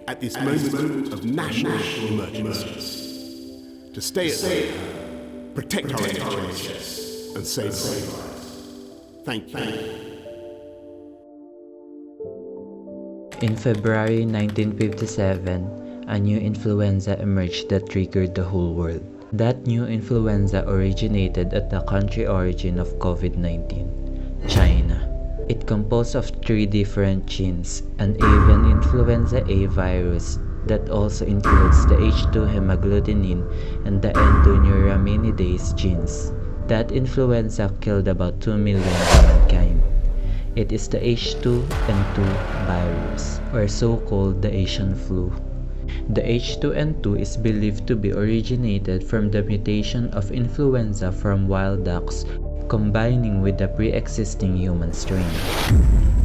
at this moment of national emergency. To stay at home, protect our NHS, and save lives. Thank you. In February 1957, a new influenza emerged that triggered the whole world. That new influenza originated at the country origin of COVID-19, China. It composed of 3 different genes, an avian influenza A virus that also includes the H2 hemagglutinin and the N2 neuraminidase genes. That influenza killed about 2 million humankind. It is the H2N2 virus, or so-called the Asian flu. The H2N2 is believed to be originated from the mutation of influenza from wild ducks combining with the pre-existing human strain.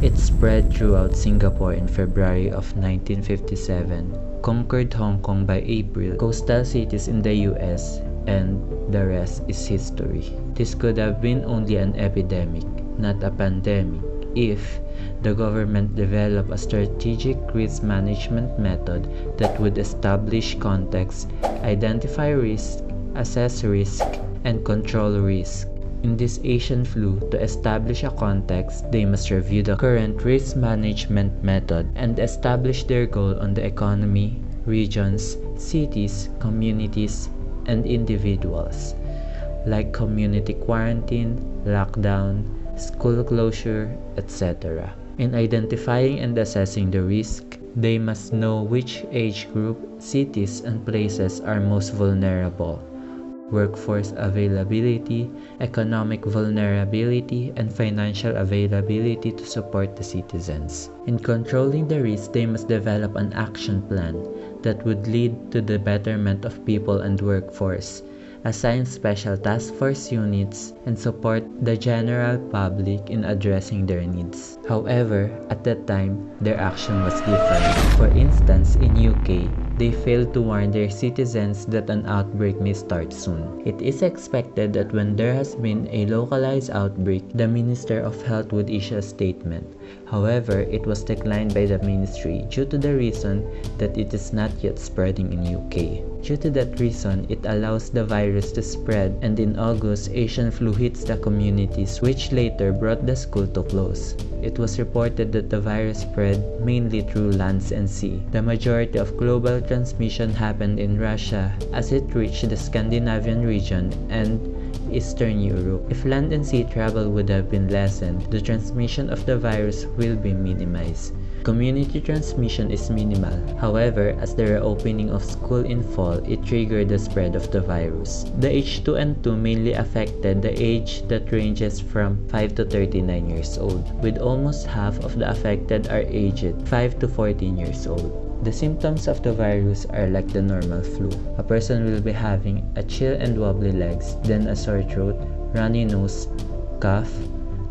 It spread throughout Singapore in February of 1957, conquered Hong Kong by April, coastal cities in the US, and the rest is history. This could have been only an epidemic, not a pandemic, if the government developed a strategic risk management method that would establish context, identify risk, assess risk, and control risk. In this Asian flu, to establish a context, they must review the current risk management method and establish their goal on the economy, regions, cities, communities, and individuals, like community quarantine, lockdown, school closure, etc. In identifying and assessing the risk, they must know which age group, cities, and places are most vulnerable, workforce availability, economic vulnerability, and financial availability to support the citizens. In controlling the risk, they must develop an action plan that would lead to the betterment of people and workforce, assign special task force units, and support the general public in addressing their needs. However, at that time, their action was different. For instance, in UK, they failed to warn their citizens that an outbreak may start soon. It is expected that when there has been a localized outbreak, the Minister of Health would issue a statement. However, it was declined by the ministry due to the reason that it is not yet spreading in UK. Due to that reason, it allows the virus to spread, and in August, Asian flu hits the communities, which later brought the school to close. It was reported that the virus spread mainly through lands and sea. The majority of global transmission happened in Russia as it reached the Scandinavian region and Eastern Europe. If land and sea travel would have been lessened, the transmission of the virus will be minimized. Community transmission is minimal. However, as the reopening of school in fall, it triggered the spread of the virus. The H2N2 mainly affected the age that ranges from 5 to 39 years old, with almost half of the affected are aged 5 to 14 years old. The symptoms of the virus are like the normal flu. A person will be having a chill and wobbly legs, then a sore throat, runny nose, cough,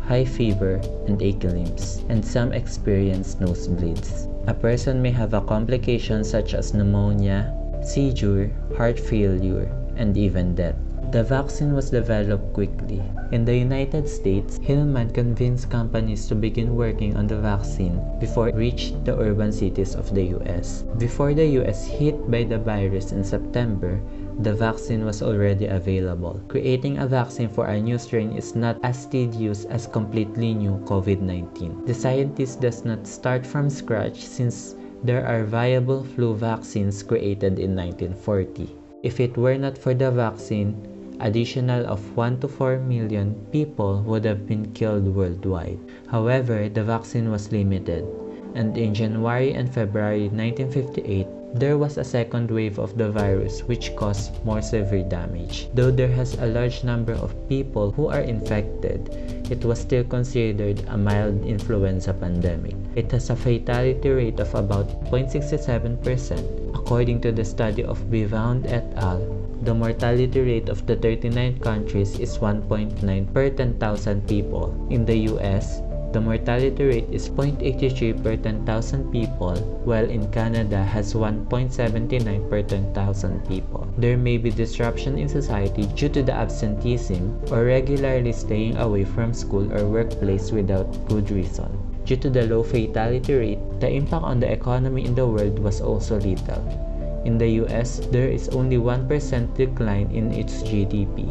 high fever, and achy limbs, and some experience nosebleeds. A person may have a complication such as pneumonia, seizure, heart failure, and even death. The vaccine was developed quickly. In the United States, Hillman convinced companies to begin working on the vaccine before it reached the urban cities of the US. Before the US hit by the virus in September, the vaccine was already available. Creating a vaccine for a new strain is not as tedious as completely new COVID-19. The scientist does not start from scratch since there are viable flu vaccines created in 1940. If it were not for the vaccine, additional of 1 to 4 million people would have been killed worldwide. However, the vaccine was limited, and in January and February 1958, there was a second wave of the virus which caused more severe damage. Though there has a large number of people who are infected, it was still considered a mild influenza pandemic. It has a fatality rate of about 0.67%. According to the study of Bivound et al., the mortality rate of the 39 countries is 1.9 per 10,000 people. In the US, the mortality rate is 0.83 per 10,000 people, while in Canada has 1.79 per 10,000 people. There may be disruption in society due to the absenteeism or regularly staying away from school or workplace without good reason. Due to the low fatality rate, the impact on the economy in the world was also lethal. In the US, there is only 1% decline in its GDP,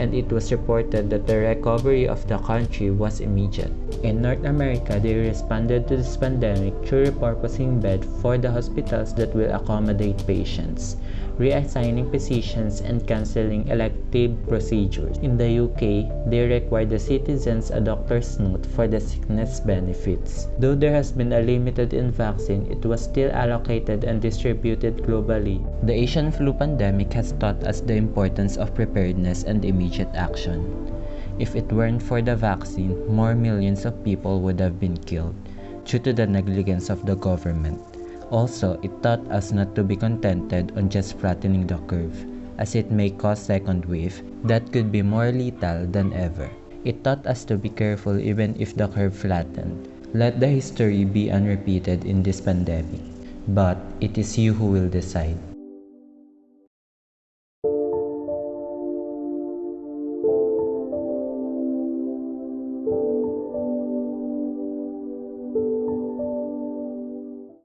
and it was reported that the recovery of the country was immediate. In North America, they responded to this pandemic through repurposing beds for the hospitals that will accommodate patients, reassigning physicians, and cancelling elective procedures. In the UK, they required the citizens a doctor's note for the sickness benefits. Though there has been a limited in vaccine, it was still allocated and distributed globally. The Asian flu pandemic has taught us the importance of preparedness and immediate action. If it weren't for the vaccine, more millions of people would have been killed due to the negligence of the government. Also, it taught us not to be contented on just flattening the curve, as it may cause second wave that could be more lethal than ever. It taught us to be careful even if the curve flattened. Let the history be unrepeated in this pandemic, but it is you who will decide.